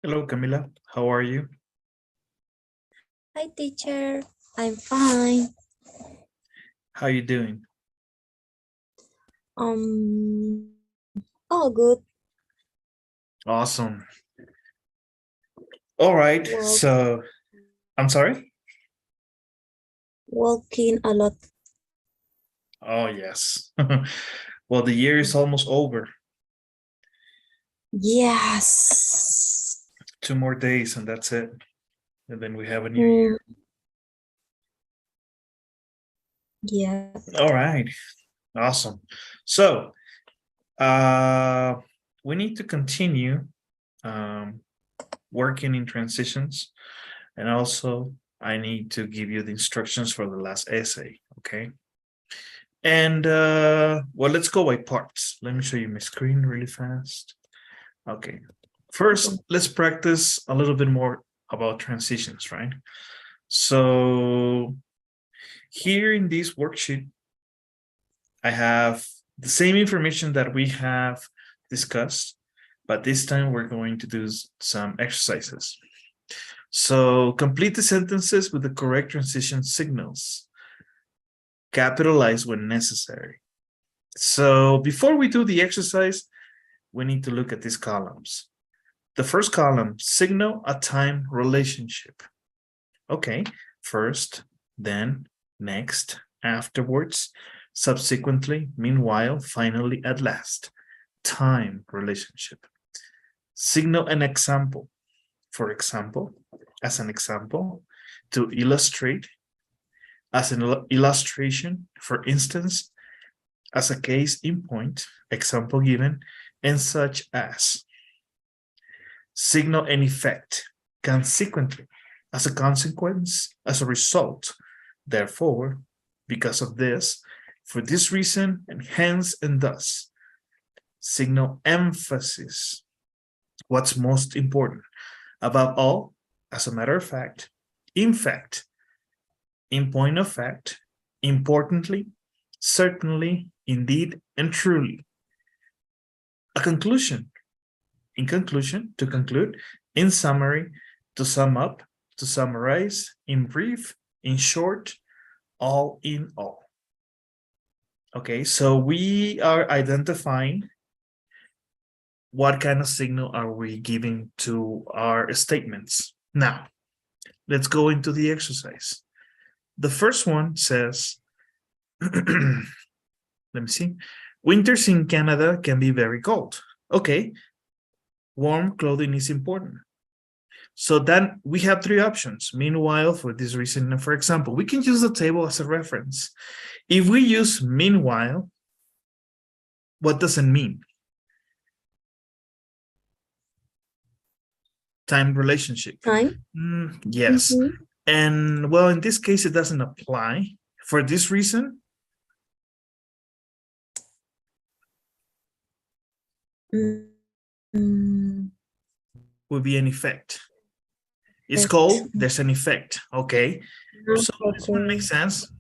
Hello, Camila. How are you? Hi, teacher. I'm fine. How you doing? Um, oh, good. Awesome. All right. Walk, So, I'm sorry? walking a lot. Oh, yes. Well, the year is almost over. Yes. 2 more days and that's it. And then we have a new Mm, year. yeah. All right. Awesome. So, uh, we need to continue um, working in transitions. And also, I need to give you the instructions for the last essay. Okay. And well, let's go by parts. Let me show you my screen really fast. Okay. First, let's practice a little bit more about transitions, right? So here in this worksheet, I have the same information that we have discussed, but this time we're going to do some exercises. So complete the sentences with the correct transition signals. Capitalize when necessary. So before we do the exercise, we need to look at these columns. The first column, signal a time relationship. Okay, first, then, next, afterwards, subsequently, meanwhile, finally, at last. Time relationship. Signal an example. For example, as an example, to illustrate, as an illustration, for instance, as a case in point, example given, and such as. Signal an effect, consequently, as a consequence, as a result. Therefore, because of this, for this reason, and hence and thus. Signal emphasis, what's most important. Above all, as a matter of fact, in fact, in point of fact, importantly, certainly, indeed, and truly. A conclusion, in conclusion, to conclude, in summary, to sum up, to summarize, in brief, in short, all in all. Okay, so we are identifying what kind of signal are we giving to our statements. Now, let's go into the exercise. The first one says, let me see, winters in Canada can be very cold. Okay, warm clothing is important. So then we have three options. Meanwhile, for this reason, for example, we can use the table as a reference. If we use meanwhile, what does it mean? Time relationship. Time. Yes. And well, in this case, it doesn't apply. For this reason, would be an effect. It's cold, there's an effect. Okay. So this one makes sense.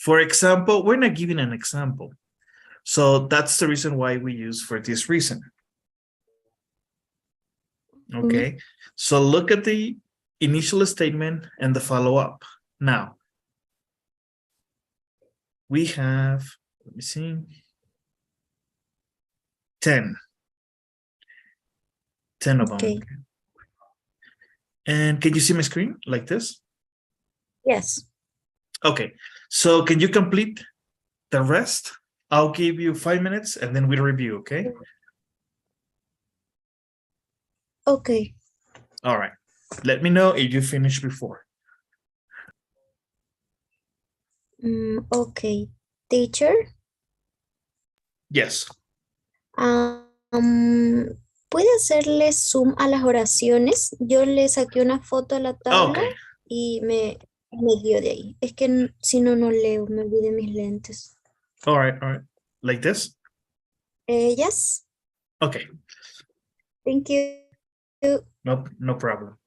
For example, we're not giving an example. So that's the reason why we use for this reason. Okay. So look at the initial statement and the follow-up. Now, we have, let me see, 10. 10 of them. Okay. And can you see my screen like this? Yes. Okay. So can you complete the rest? I'll give you 5 minutes and then we'll review, okay? Okay. All right. Let me know if you finish before. Okay. Teacher? Yes. ¿Puede hacerle zoom a las oraciones? Yo le saqué una foto a la tabla Okay. y me guío de ahí. Es que si no, no leo, me olvidé mis lentes. All right. All right. Like this? Yes. Okay. Thank you. No problem.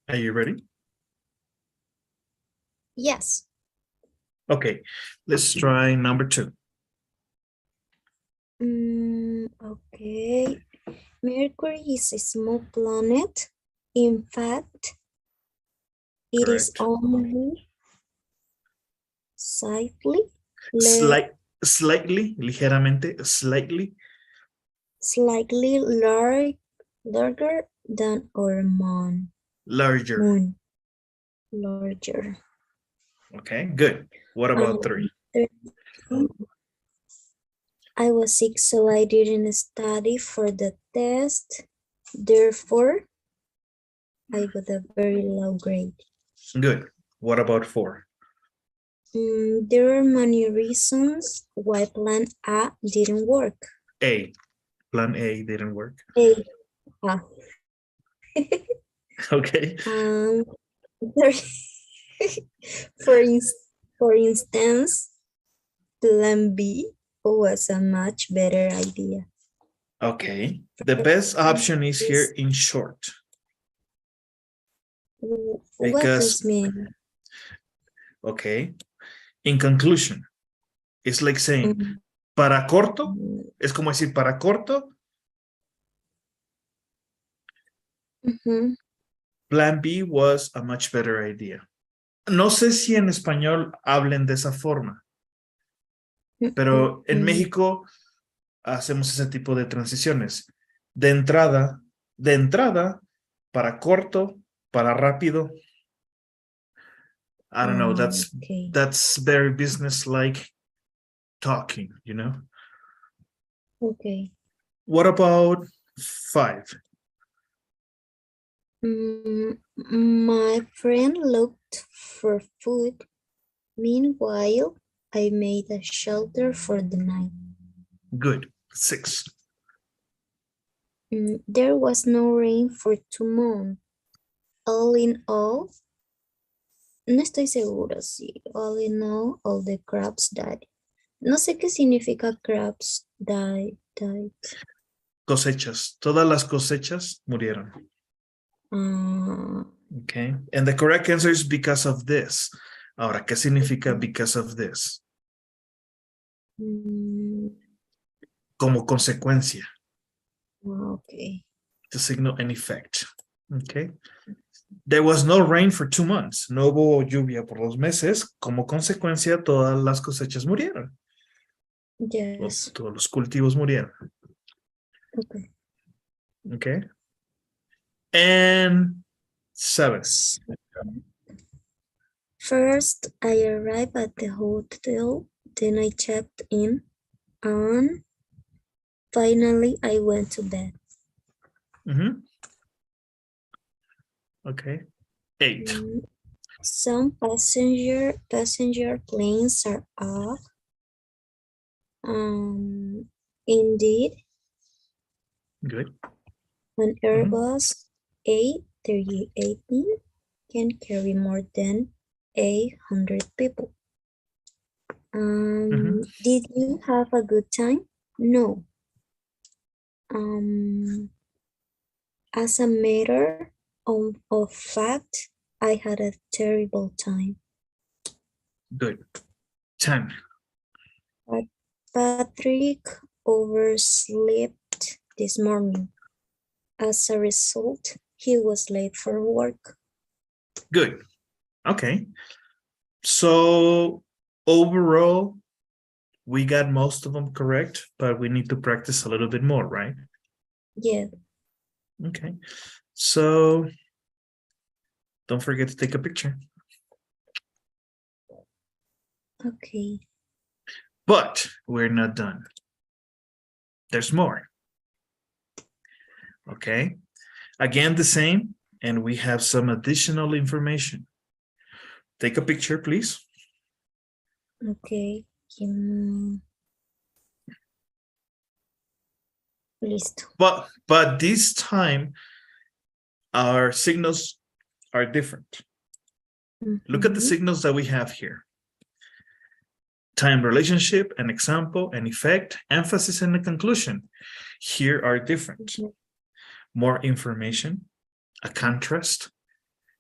Are you ready? Yes. Okay, let's try number 2. Okay. Mercury is a small planet. In fact, it is Correct. only slightly Slightly, ligeramente, slightly. slightly larger than our moon. Larger. Moon. Larger. Okay, good. What about 3? I was sick, so I didn't study for the test. Therefore, I got a very low grade. Good. What about 4? There are many reasons why plan A didn't work. A. Plan A didn't work. A. Ah. Okay. There, for, for instance, plan B was a much better idea. Okay. The best option is here in short. What does Because, mean? okay. In conclusion, it's like saying, para corto, es como decir, para corto, plan B was a much better idea. No sé si en español hablen de esa forma, pero en México hacemos ese tipo de transiciones. De entrada, para corto, para rápido. I don't know, that's very business-like talking, you know? Okay. What about 5? My friend looked for food. Meanwhile, I made a shelter for the night. Good. 6. There was no rain for 2 months. All in all, no estoy segura si all in all the crabs died. No sé qué significa crabs died. Cosechas. Todas las cosechas murieron. Okay. And the correct answer is because of this. Ahora, ¿qué significa because of this? Como consecuencia. Okay. The signal and effect. Okay. There was no rain for 2 months. No hubo lluvia por 2 meses. Como consecuencia, todas las cosechas murieron. Yes. Todos los cultivos murieron. Okay. Okay. And 7. First, I arrived at the hotel, then I checked in, and finally I went to bed. Okay. 8. Some passenger planes are off. Indeed. Good. An Airbus A380 can carry more than 800 people. Did you have a good time? No. As a matter of fact, I had a terrible time. Good. 10. Patrick overslept this morning. As a result, he was late for work. Good. Okay. So overall, we got most of them correct, but we need to practice a little bit more, right? Yeah. Okay. So don't forget to take a picture. Okay. But we're not done. There's more. Okay. Again, the same, and we have some additional information. Take a picture, please. Okay. Listo. But this time, our signals are different. Look at the signals that we have here. Time relationship, an example, an effect, emphasis, and a conclusion. Here are different. More information, a contrast,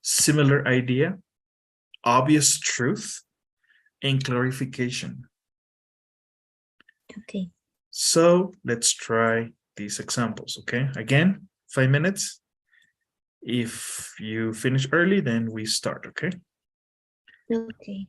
similar idea, obvious truth, and clarification. Okay. So let's try these examples, okay? Again, 5 minutes. If you finish early, then we start, okay? Okay.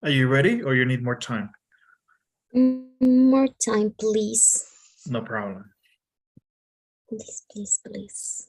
Are you ready or you need more time? More time, please. No problem. Please, please, please.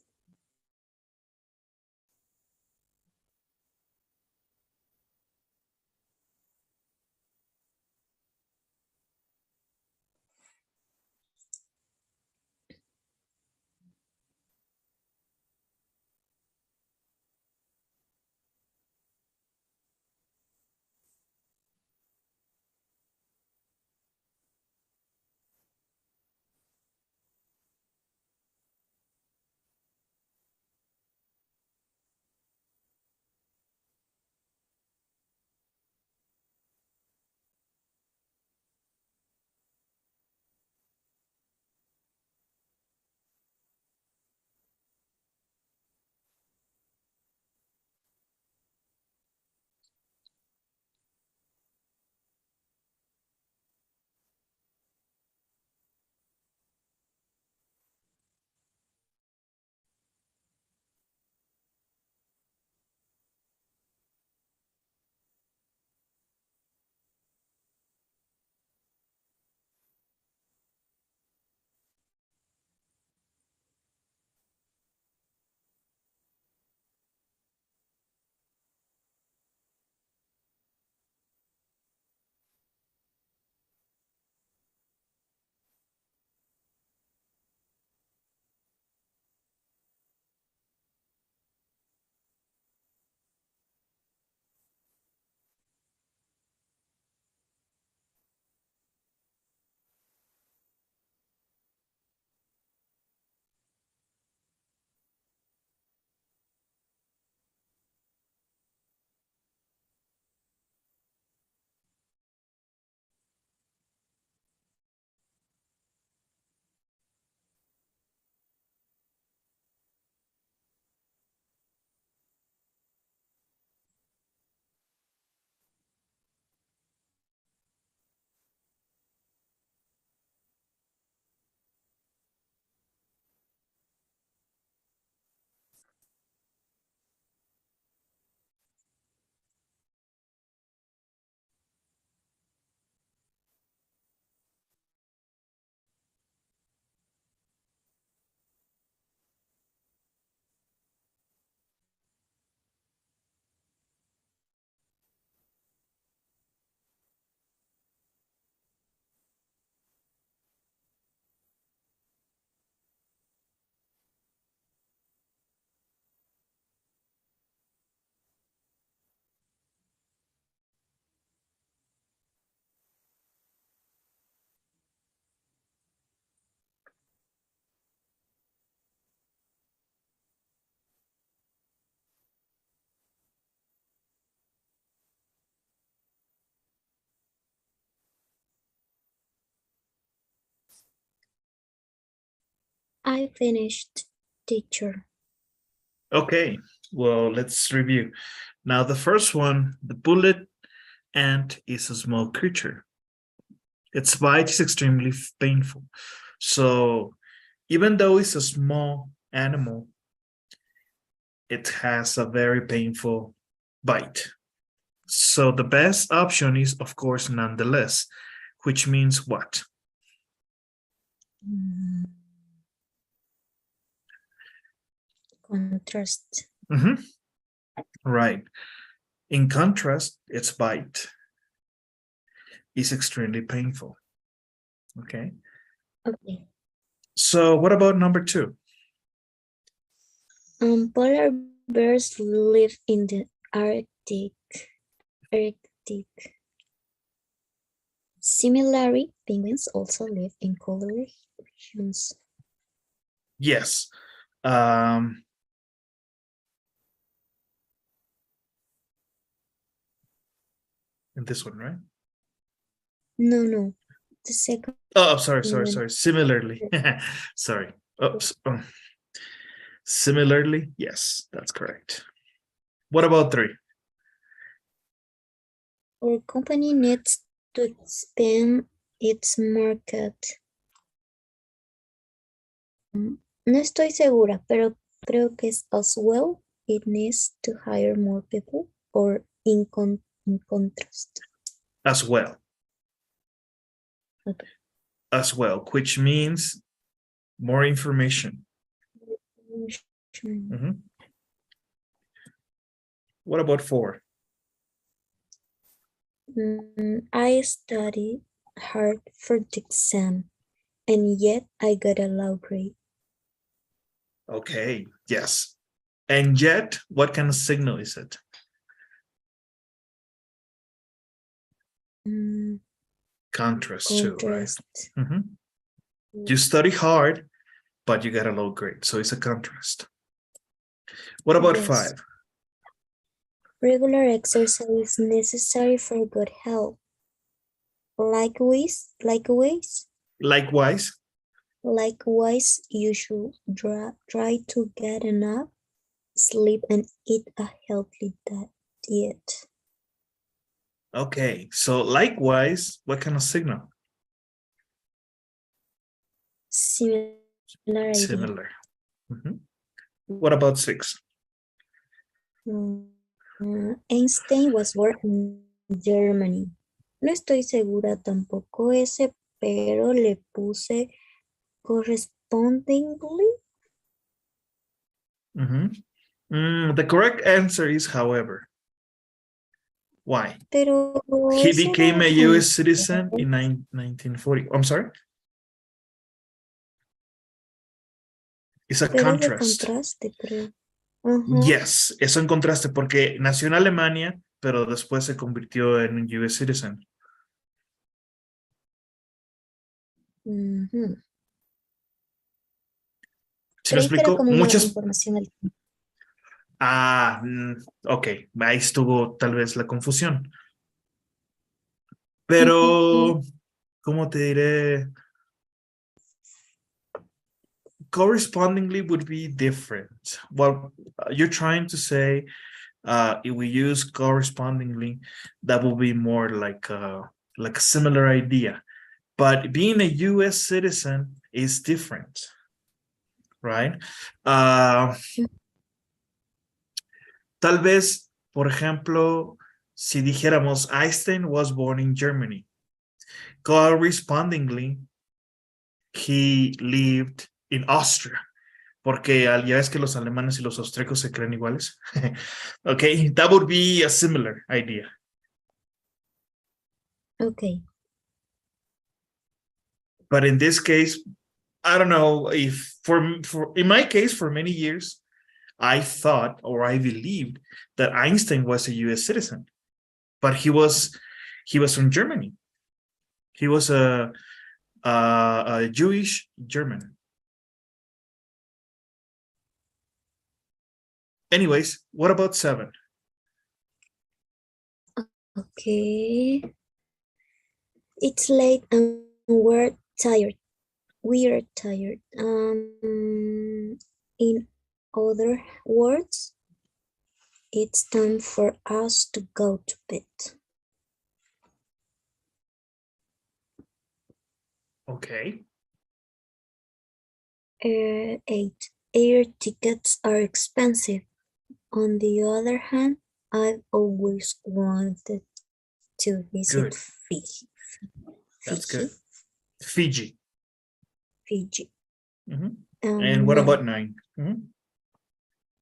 I finished, teacher. Okay, well, let's review. Now, the first one, the bullet ant is a small creature. Its bite is extremely painful. So, even though it's a small animal, it has a very painful bite. So, the best option is, of course, nonetheless, which means what? Contrast. Right. In contrast, its bite is extremely painful. Okay. Okay. So what about number 2? Polar bears live in the Arctic. Arctic. Similarly, penguins also live in colder regions. Yes. And this one, right? No. The second Oh, sorry. one. Similarly. Sorry. Similarly, yes, that's correct. What about 3? Our company needs to expand its market. No estoy segura, pero creo que es as well. It needs to hire more people or in contrast. As well. Okay. As well, which means more information. What about 4? I studied hard for the exam, and yet I got a low grade. Okay, yes. And yet, what kind of signal is it? Contrast too, right? You study hard, but you got a low grade, so it's a contrast. What about 5? Regular exercise is necessary for good health. Likewise, you should try to get enough sleep and eat a healthy diet. Okay, so likewise, what kind of signal? Similar idea. Similar. What about 6? Einstein was born in Germany. No estoy segura tampoco ese, pero le puse correspondingly. The correct answer is, however. Why? Pero He became a U.S. citizen in 1940. I'm sorry? It's a contrast. Contraste, creo. Yes, eso en contraste, porque nació en Alemania, pero después se convirtió en un U.S. citizen. ¿Sí me explico? Muchas información. Ok, ahí estuvo tal vez la confusión. Pero, ¿cómo te diré? Correspondingly would be different. Well, you're trying to say if we use correspondingly, that will be more like a similar idea. But being a U.S. citizen is different, right? Tal vez, por ejemplo, si dijéramos Einstein was born in Germany, correspondingly, he lived in Austria, porque ya ves que los alemanes y los austríacos se creen iguales. Okay, that would be a similar idea. Okay. But in this case, I don't know if in my case, for many years, I thought or I believed that Einstein was a U.S. citizen, but he was from Germany. He was a Jewish German. Anyways, what about 7? Okay. It's late and we're tired. We are tired. In other words, it's time for us to go to bed. Okay. 8. Air tickets are expensive. On the other hand, I've always wanted to visit Good. Fiji. That's good. Fiji. Fiji. Fiji. Mhm. And what about 9? Mhm.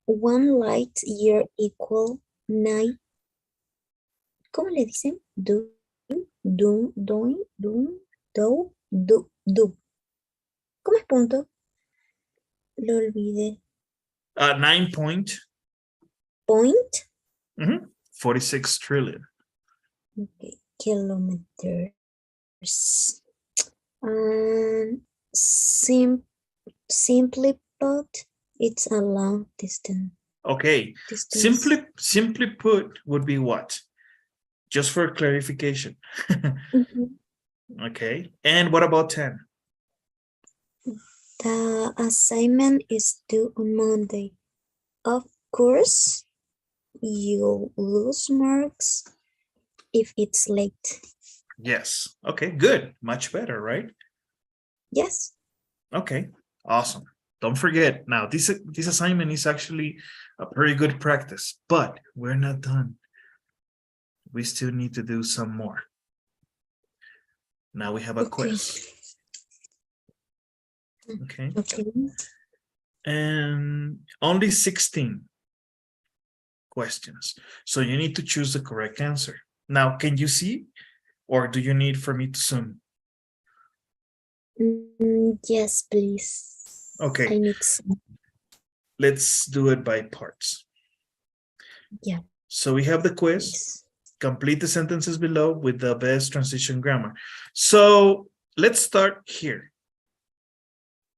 1 light year equal 9. ¿Cómo le dicen? Do. ¿Cómo es punto? Lo olvidé. 9 point. Point. 46 trillion. Okay. Kilometers. And simply put, it's a long distance. Okay. Simply put would be what? Just for clarification. Okay. And what about 10? The assignment is due on Monday. Of course, you'll lose marks if it's late. Yes. Okay, good. Much better, right? Yes. Okay, awesome. Don't forget, now this assignment is actually a very good practice, but we're not done. We still need to do some more. Now we have a quiz. Okay. And only 16 questions. So you need to choose the correct answer. Now, can you see, or do you need for me to zoom? Yes, please. Okay. I need some. Let's do it by parts. Yeah. So we have the quiz. Please. Complete the sentences below with the best transition grammar. So let's start here.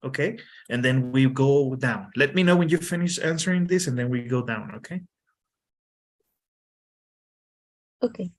Okay, and then we go down. Let me know when you finish answering this, and then we go down. Okay. Okay.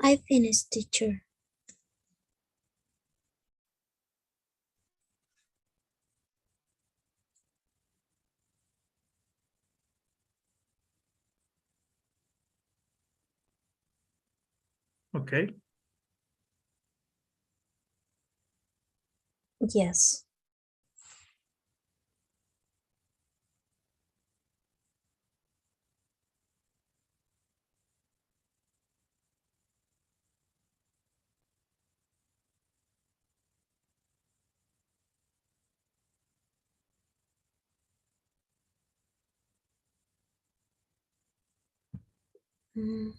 I finished, teacher. Okay. Yes. Mhm.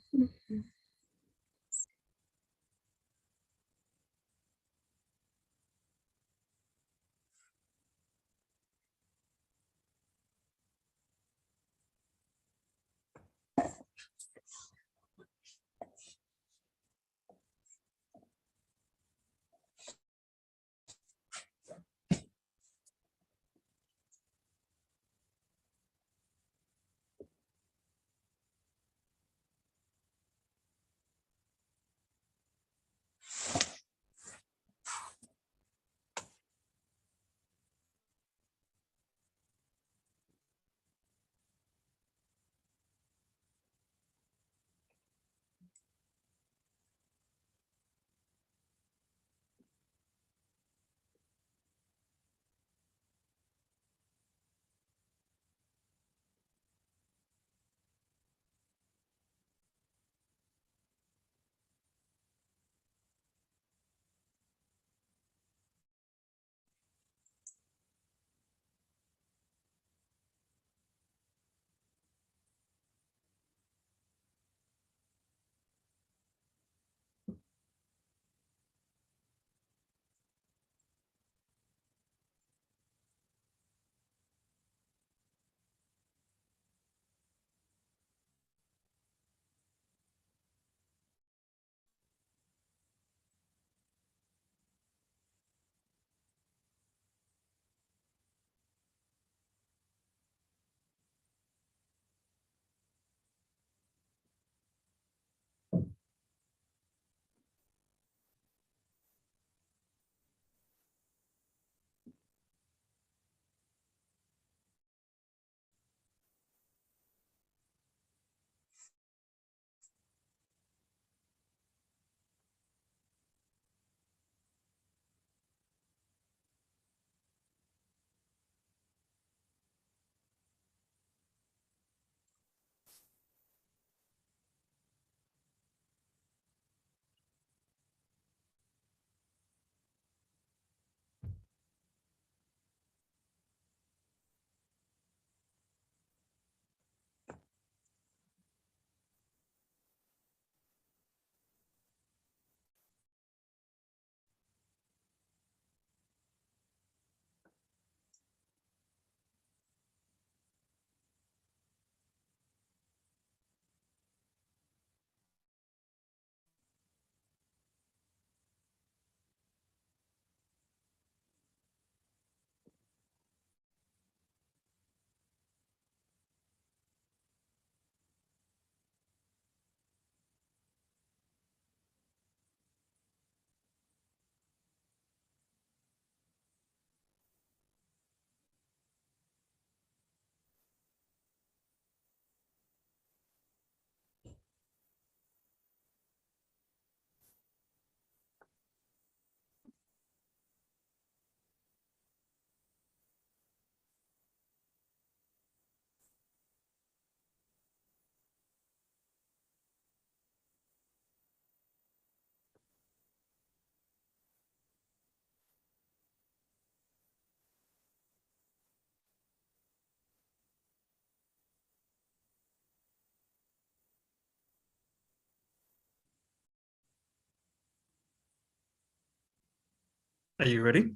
Are you ready?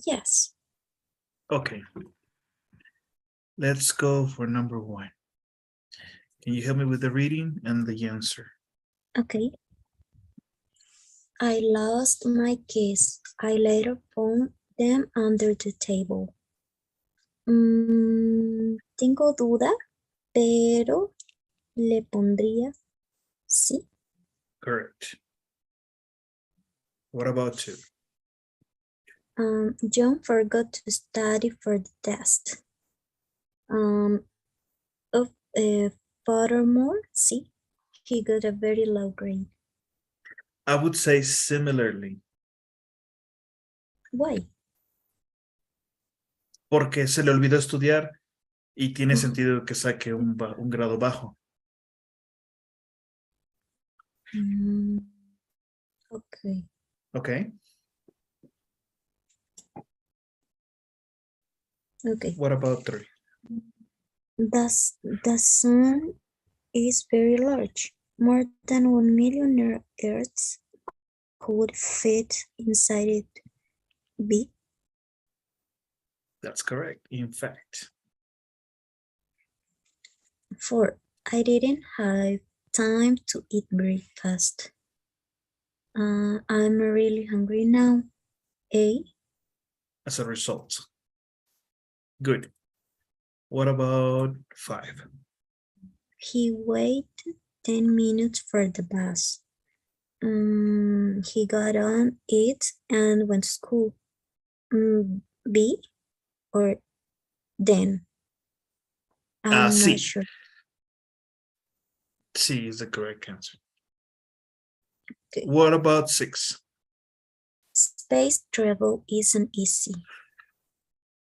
Yes. Okay. Let's go for number 1. Can you help me with the reading and the answer? Okay. I lost my keys. I later found them under the table. Tengo duda, pero le pondría C. Correct. What about 2? John forgot to study for the test. Furthermore, C. He got a very low grade. I would say similarly, Why? porque se le olvidó estudiar y tiene sentido que saque un grado bajo. Okay. Okay. Okay. What about 3? The sun is very large. More than 1 million Earths could fit inside it. B. That's correct. In fact. 4. I didn't have time to eat breakfast. I'm really hungry now. A. As a result. Good. What about 5? He waited 10 minutes for the bus. He got on it and went to school. B or then? I'm C. not sure. C is the correct answer. Okay. What about 6? Space travel isn't easy.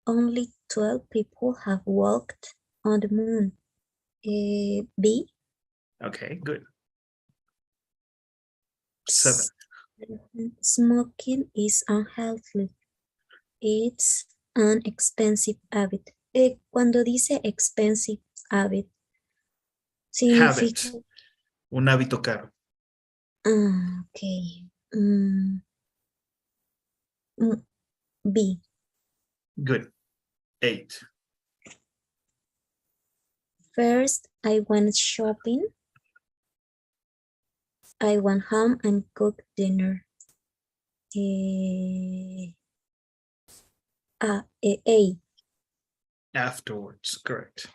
Only 12 people have walked on the moon. B. Okay, good. 7. Smoking is unhealthy. It's an expensive habit. Cuando dice expensive habit, Habit. significa... Un hábito caro. Okay. B. Good. 8. First, I went shopping. I went home and cooked dinner. A. Afterwards, correct.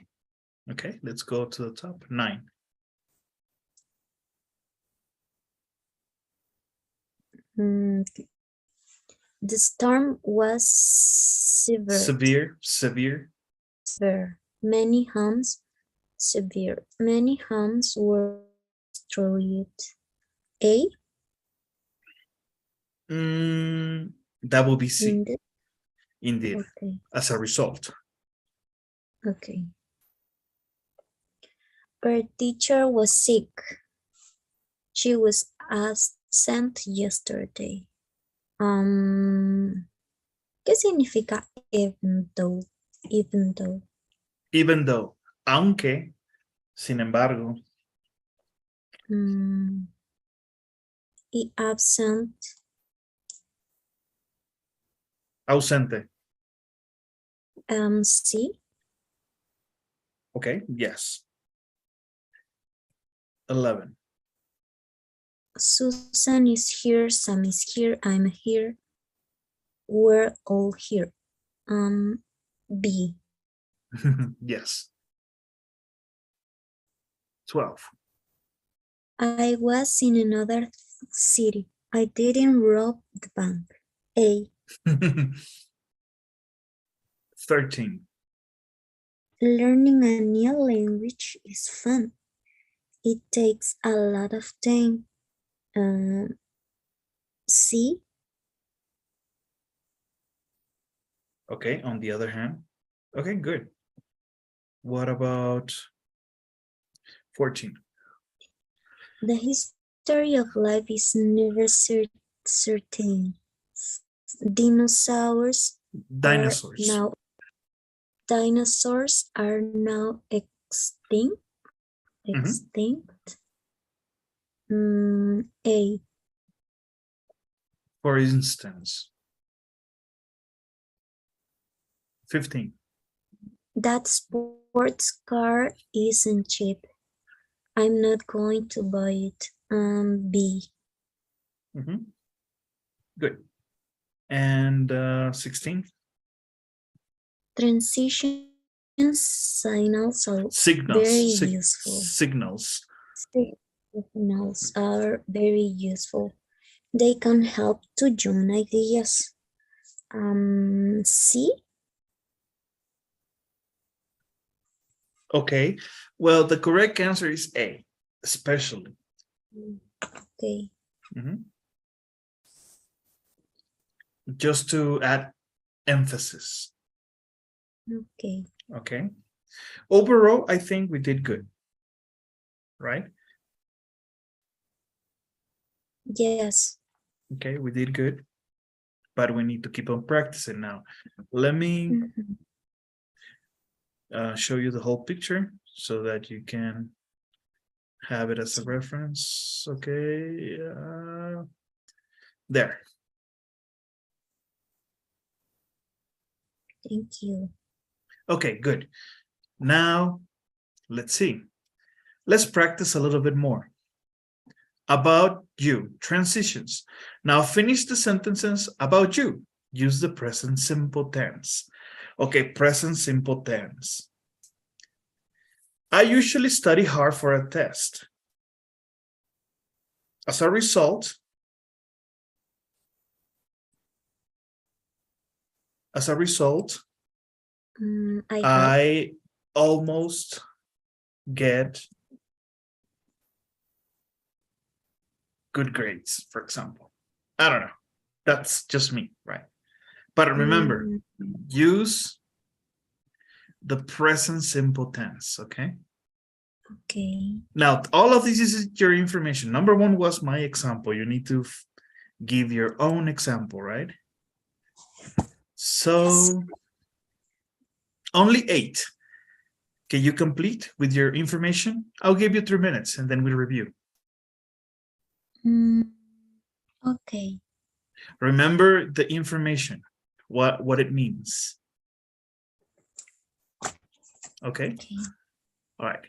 Okay, let's go to the top. 9. The storm was severe. Severe. Many homes were destroyed. A. That will be C. Indeed. Okay. As a result. Okay. Our teacher was sick. She was absent yesterday. ¿Qué significa even though? Even though. Aunque, sin embargo. Y absent. Ausente. C. Okay, yes. 11. Susan is here, Sam is here, I'm here. We're all here. B. Yes. 12. I was in another city. I didn't rob the bank. A. 13. Learning a new language is fun. It takes a lot of time. C. Okay, on the other hand. Okay, good. What about 14? The history of life is never certain. Dinosaurs are now extinct. A. For instance. 15. That sports car isn't cheap. I'm not going to buy it. B. Good. And 16. Transition signals are very useful. Signals. Journals are very useful. They can help to join ideas. See? Okay. Well, the correct answer is A, especially. Okay. Mhm. Just to add emphasis. Okay. Okay. Overall, I think we did good, right? Yes. Okay, we did good, but we need to keep on practicing now. Let me Mhm. show you the whole picture so that you can have it as a Sí. reference. Okay. There. Thank you. Okay, good. Now, let's see. Let's practice a little bit more. About you, transitions. Now finish the sentences about you. Use the present simple tense. Okay, present simple tense. I usually study hard for a test. As a result, as a result, I have. I almost get good grades, for example. I don't know. That's just me, right? But remember, Mm, use the present simple tense, okay? okay. Now, all of this is your information. Number one was my example. You need to give your own example, right? Yes. So, only 8. Can you complete with your information? I'll give you 3 minutes and then we'll review. Mm, okay. Remember the information, what it means. Okay? Okay. All right.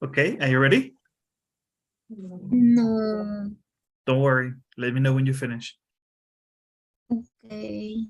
Okay, are you ready? No. Don't worry. Let me know when you finish. Okay.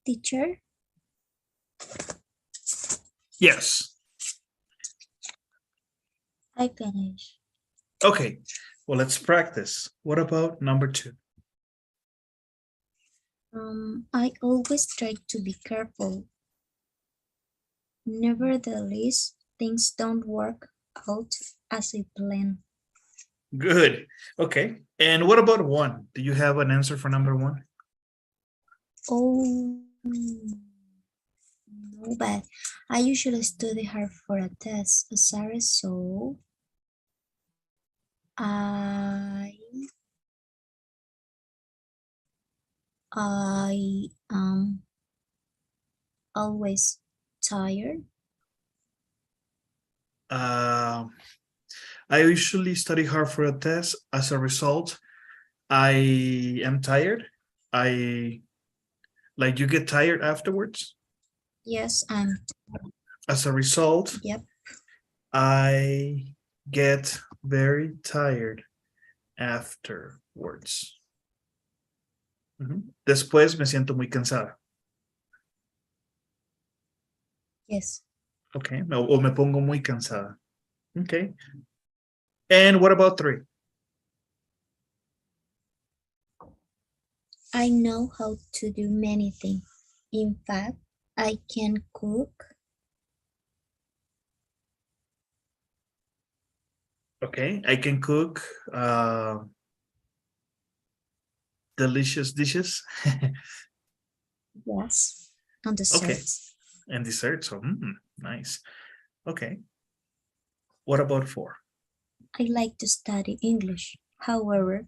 Teacher, Yes. I finish. Okay. Well, let's practice. What about number 2? I always try to be careful. Nevertheless, things don't work out as I plan. Good. Okay. And what about 1? Do you have an answer for number 1? Oh, no, but I usually study hard for a test as a result. I am always tired. I usually study hard for a test. As a result, I am tired. I like you get tired afterwards. Yes, I'm. As a result, Yep. I get very tired afterwards. Después me siento muy cansada. Yes. Okay. O me pongo muy cansada. Okay. And what about 3? I know how to do many things. In fact, I can cook. Okay. I can cook delicious dishes. Yes. And Okay. desserts. And desserts. So, nice. Okay. What about 4? I like to study English. However,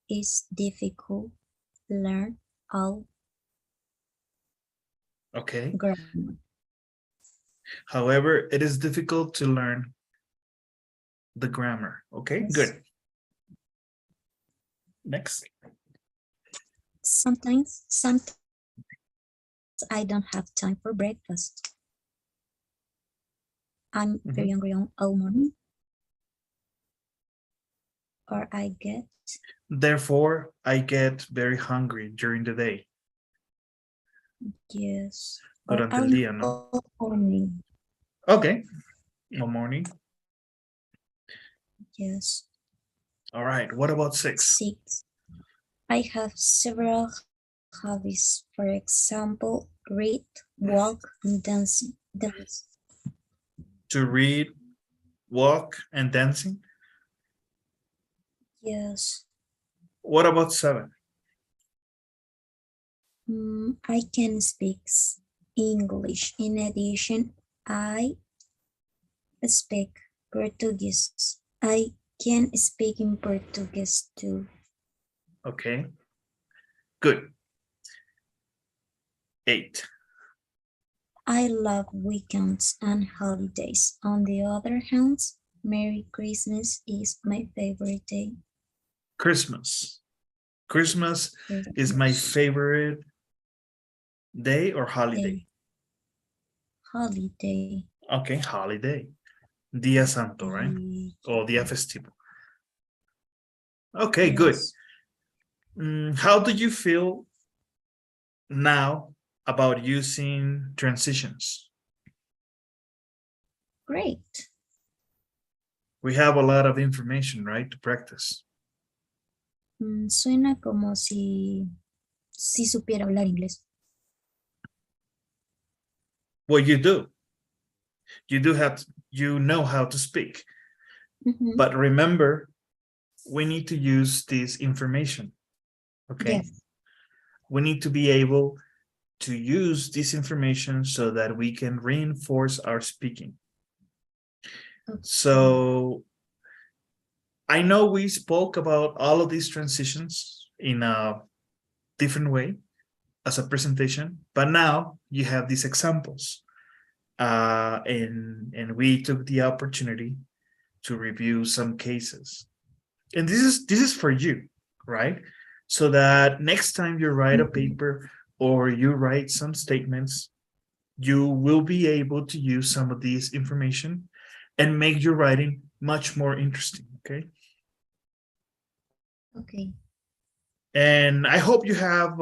it's difficult to learn all Okay. grammar. However, it is difficult to learn the grammar. Okay, Yes. good. Next. Sometimes I don't have time for breakfast. I'm very hungry all morning. Or I get. Therefore, I get very hungry during the day. Yes. Or Durante el día, ¿no? all morning. Okay. No morning. Yes. All right. What about 6? 6. I have several hobbies. For example, read, walk, and dance. To read, walk, and dancing. Yes. What about 7? I can speak English. In addition, I speak Portuguese. I can speak in Portuguese too. Okay, good. 8. I love weekends and holidays. On the other hand, Merry Christmas is my favorite day. Christmas. Christmas is my Christmas favorite day or holiday. day. Holiday. Okay, holiday. Día Santo, right? Day. Or Día Festivo. Okay, good. Yes. How do you feel now about using transitions? Great. We have a lot of information, right, to practice. Suena como si supiera hablar inglés. Well, you do. You do have to, you know how to speak. But remember, we need to use this information. Okay. Yes. We need to be able to use this information so that we can reinforce our speaking. Okay. So I know we spoke about all of these transitions in a different way as a presentation, but now you have these examples. And we took the opportunity to review some cases. And this is for you, right? So that next time you write a paper or you write some statements, you will be able to use some of these information and make your writing much more interesting, okay? Okay. And I hope you have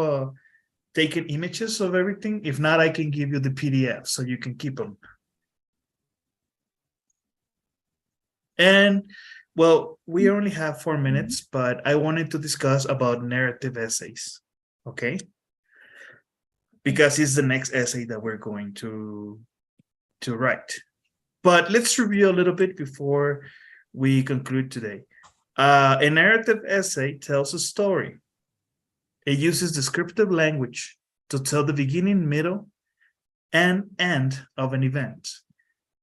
taken images of everything. If not, I can give you the PDF so you can keep them. And well, we only have 4 minutes, but I wanted to discuss about narrative essays, okay? Because it's the next essay that we're going to write. But let's review a little bit before we conclude today. A narrative essay tells a story. It uses descriptive language to tell the beginning, middle, and end of an event.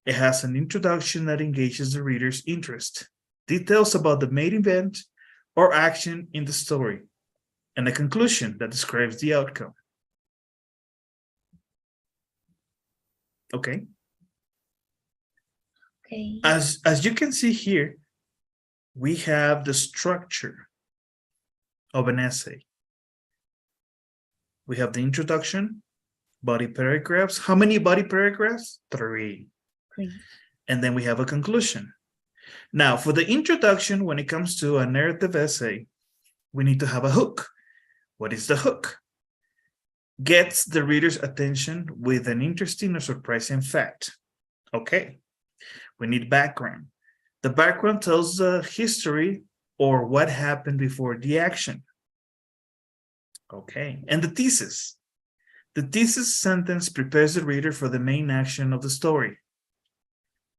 It has an introduction that engages the reader's interest, details about the main event or action in the story, and a conclusion that describes the outcome. Okay. Okay. As you can see here, we have the structure of an essay. We have the introduction, body paragraphs. How many body paragraphs? 3. 3. And then we have a conclusion. Now, for the introduction, when it comes to a narrative essay, we need to have a hook. What is the hook? Gets the reader's attention with an interesting or surprising fact. Okay. We need background. The background tells the history or what happened before the action. Okay. And the thesis. The thesis sentence prepares the reader for the main action of the story.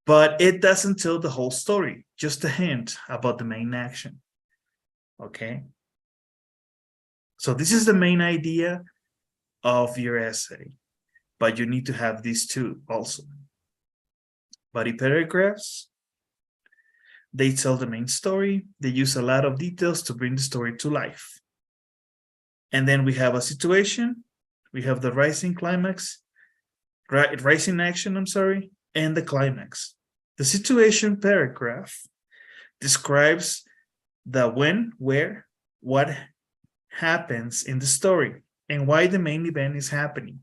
But it doesn't tell the whole story, just a hint about the main action. Okay. So this is the main idea of your essay, but you need to have these two also. Body paragraphs, they tell the main story. They use a lot of details to bring the story to life. And then we have a situation. We have the rising climax, rising action, and the climax. The situation paragraph describes the when, where, what happens in the story, and why the main event is happening.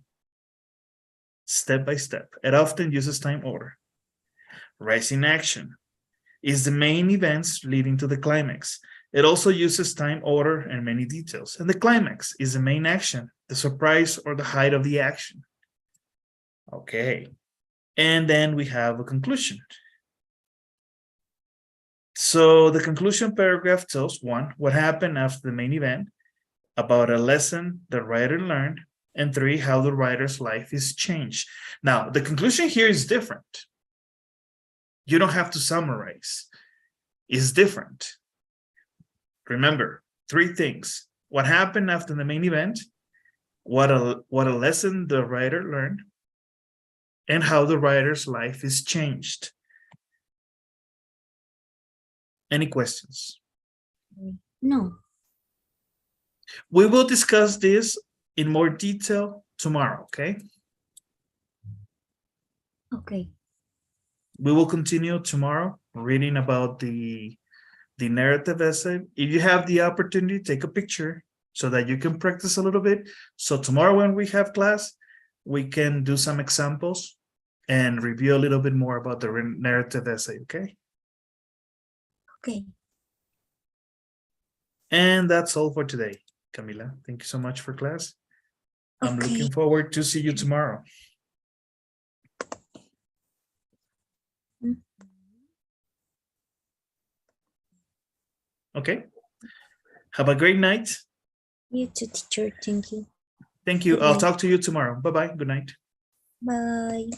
Step by step. It often uses time order. Rising action is the main events leading to the climax. It also uses time order and many details. And the climax is the main action, the surprise or the height of the action. Okay. And then we have a conclusion. So the conclusion paragraph tells 1, what happened after the main event, about a lesson the writer learned, And 3, how the writer's life is changed. Now, the conclusion here is different. You don't have to summarize. It's different. Remember, 3 things. What happened after the main event, what a lesson the writer learned, and how the writer's life is changed. Any questions? No. We will discuss this in more detail tomorrow, okay? Okay. We will continue tomorrow reading about the narrative essay. If you have the opportunity, take a picture so that you can practice a little bit. So tomorrow when we have class, we can do some examples and review a little bit more about the narrative essay, okay? Okay. And that's all for today, Camila. Thank you so much for class. I'm Okay. looking forward to see you tomorrow. Okay. Have a great night. You too, teacher. Thank you. Thank you. Good I'll night. talk to you tomorrow. Bye-bye. Good night. Bye.